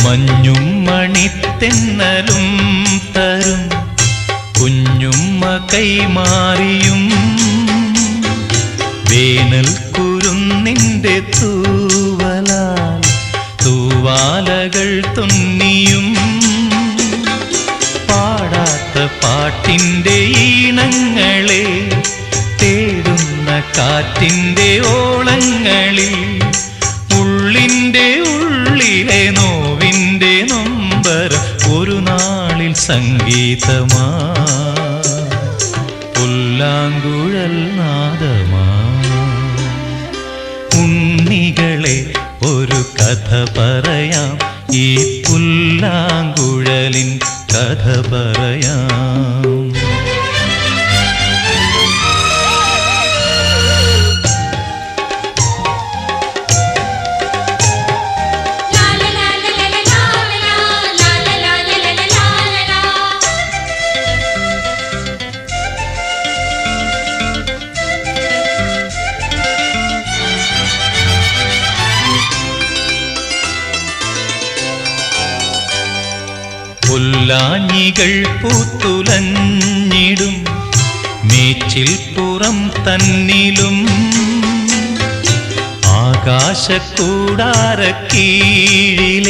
മഞ്ഞും മണിത്തെന്നലും തരും കുഞ്ഞുമ്മ കൈമാറിയും വേനൽ കുരുന്നിൻ്റെ തൂവലാൽ തൂവാലകൾ തുന്നിയും പാടാത്ത പാട്ടിൻ്റെ ഈണങ്ങളെ തേടുന്ന കാറ്റിൻ്റെ ഓളങ്ങളിൽ ഉള്ളിൻ്റെ ഉള്ളിലെ നോവിൻ്റെ നൊമ്പരം ഒരു നാളിൽ സംഗീതമാ പുല്ലാങ്കുഴൽ നാദമാ. ഉണ്ണികളെ ഒരു കഥ പറയാം, ഈ പുല്ലാങ്കുഴലിൻ കഥ പറയാം. പുല്ലാഞ്ഞികൾ പൂത്തുലഞ്ഞിടും മേച്ചിൽ പുറം തന്നിലും ആകാശക്കൂടാരക്കീഴിലെ